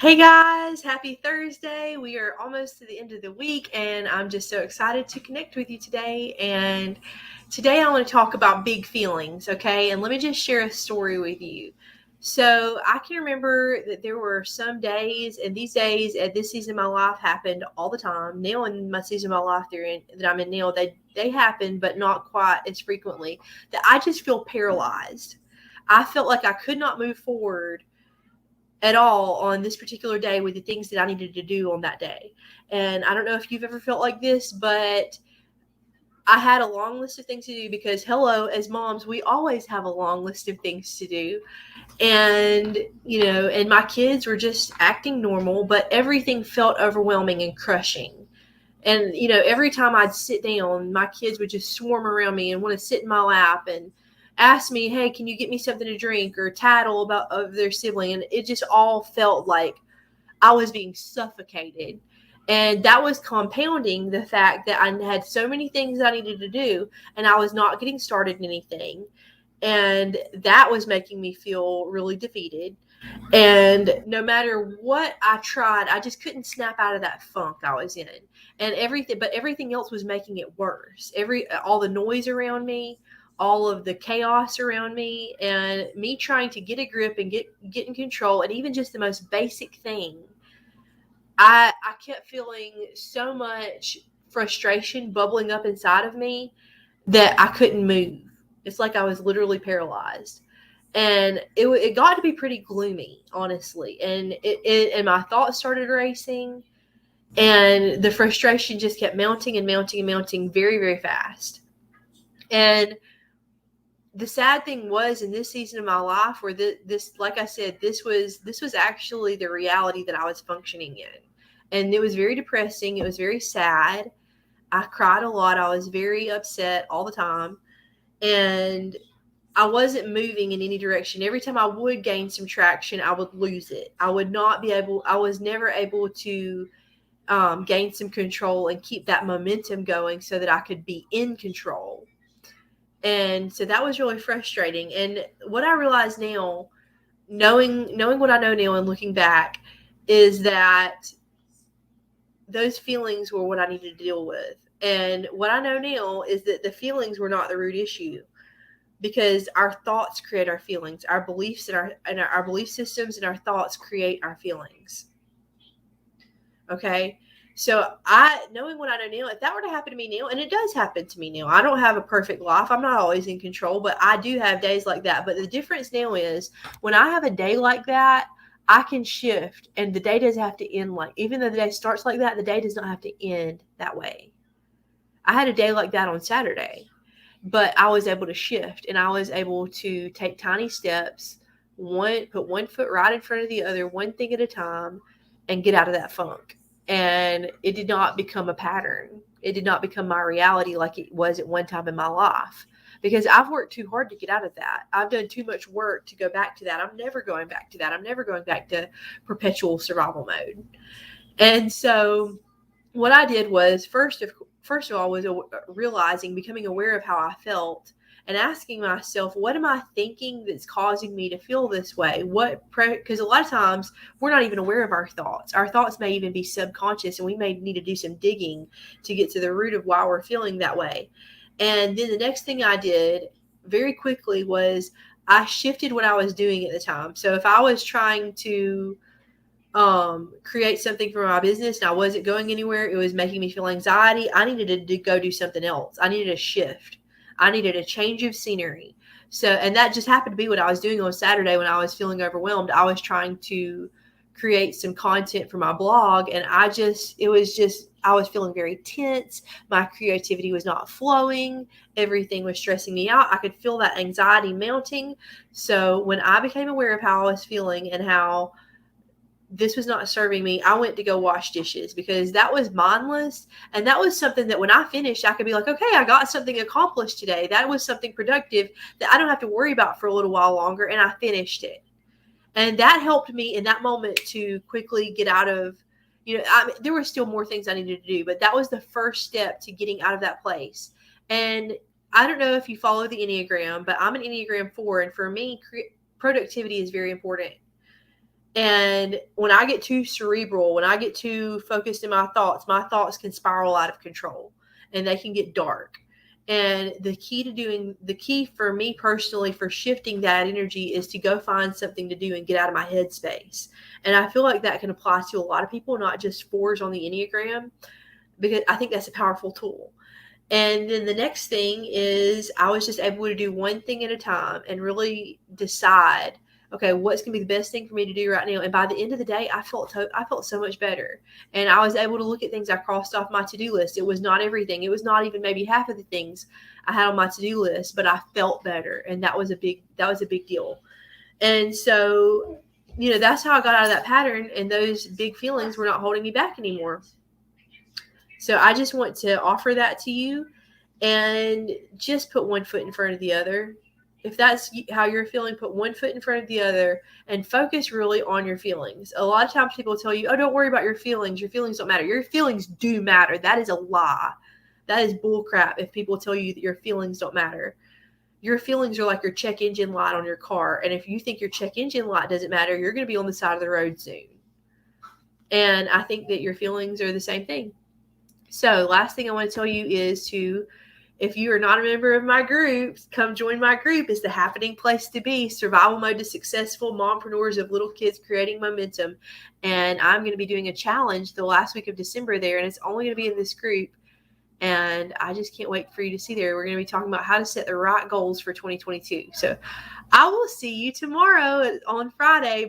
Hey guys, happy Thursday. We are almost to the end of the week, and I'm just so excited to connect with you today. And today I want to talk about big feelings, okay? And let me just share a story with you. So I can remember that there were some days, and these days at this season of my life happened all the time. Now in my season of my life that I'm in now, they happen, but not quite as frequently, that I just feel paralyzed. I felt like I could not move forward at all on this particular day with the things that I needed to do on that day. And I don't know if you've ever felt like this, but I had a long list of things to do because, hello, as moms, we always have a long list of things to do. And, and my kids were just acting normal, but everything felt overwhelming and crushing. And, every time I'd sit down, my kids would just swarm around me and want to sit in my lap and ask me, hey, can you get me something to drink, or tattle about of their sibling. And it just all felt like I was being suffocated. And that was compounding the fact that I had so many things I needed to do and I was not getting started in anything. And that was making me feel really defeated. And no matter what I tried, I just couldn't snap out of that funk I was in. And everything else was making it worse. All the noise around me, all of the chaos around me, and me trying to get a grip and get in control, and even just the most basic thing, I kept feeling so much frustration bubbling up inside of me that I couldn't move. It's like I was literally paralyzed. And it got to be pretty gloomy, honestly. And and my thoughts started racing, and the frustration just kept mounting and mounting and mounting very, very fast. And the sad thing was, in this season of my life, where this, like I said, this was actually the reality that I was functioning in. And it was very depressing. It was very sad. I cried a lot. I was very upset all the time. And I wasn't moving in any direction. Every time I would gain some traction, I would lose it. I was never able to gain some control and keep that momentum going so that I could be in control. And so that was really frustrating. And what I realize now, knowing what I know now and looking back, is that those feelings were what I needed to deal with. And what I know now is that the feelings were not the root issue, because our thoughts create our feelings. Our beliefs and our belief systems and our thoughts create our feelings. Okay? So knowing what I know now, if that were to happen to me now, and it does happen to me now, I don't have a perfect life. I'm not always in control, but I do have days like that. But the difference now is, when I have a day like that, I can shift, and the day doesn't have to end even though the day starts like that, the day does not have to end that way. I had a day like that on Saturday, but I was able to shift, and I was able to take tiny steps, put one foot right in front of the other, one thing at a time, and get out of that funk. And it did not become a pattern. It did not become my reality like it was at one time in my life, because I've worked too hard to get out of that. I've done too much work to go back to that. I'm never going back to that. I'm never going back to perpetual survival mode. And so what I did was, first of all, was becoming aware of how I felt, and asking myself, what am I thinking that's causing me to feel this way? Because a lot of times we're not even aware of our thoughts. Our thoughts may even be subconscious, and we may need to do some digging to get to the root of why we're feeling that way. And then the next thing I did very quickly was, I shifted what I was doing at the time. So if I was trying to create something for my business and I wasn't going anywhere, it was making me feel anxiety, I needed to go do something else. I needed a shift. I needed a change of scenery. So, and that just happened to be what I was doing on Saturday when I was feeling overwhelmed. I was trying to create some content for my blog, and I was feeling very tense. My creativity was not flowing. Everything was stressing me out. I could feel that anxiety mounting. So when I became aware of how I was feeling and how this was not serving me, I went to go wash dishes, because that was mindless. And that was something that when I finished, I could be like, okay, I got something accomplished today. That was something productive that I don't have to worry about for a little while longer. And I finished it. And that helped me in that moment to quickly get out of, there were still more things I needed to do, but that was the first step to getting out of that place. And I don't know if you follow the Enneagram, but I'm an Enneagram 4. And for me, productivity is very important. And when I get too cerebral, when I get too focused in my thoughts can spiral out of control and they can get dark. And the key for me personally for shifting that energy is to go find something to do and get out of my headspace. And I feel like that can apply to a lot of people, not just fours on the Enneagram, because I think that's a powerful tool. And then the next thing is I was just able to do one thing at a time and really decide, okay, what's going to be the best thing for me to do right now. And by the end of the day, I felt so much better. And I was able to look at things I crossed off my to-do list. It was not everything. It was not even maybe half of the things I had on my to-do list, but I felt better. And that was a big deal. And so, that's how I got out of that pattern, and those big feelings were not holding me back anymore. So I just want to offer that to you, and just put one foot in front of the other. If that's how you're feeling, put one foot in front of the other and focus really on your feelings. A lot of times people tell you, oh, don't worry about your feelings. Your feelings don't matter. Your feelings do matter. That is a lie. That is bullcrap if people tell you that your feelings don't matter. Your feelings are like your check engine light on your car. And if you think your check engine light doesn't matter, you're going to be on the side of the road soon. And I think that your feelings are the same thing. So last thing I want to tell you is if you are not a member of my group, come join my group. It's the happening place to be. Survival mode to successful mompreneurs of little kids creating momentum. And I'm going to be doing a challenge the last week of December there, and it's only going to be in this group. And I just can't wait for you to see there. We're going to be talking about how to set the right goals for 2022. So I will see you tomorrow on Friday.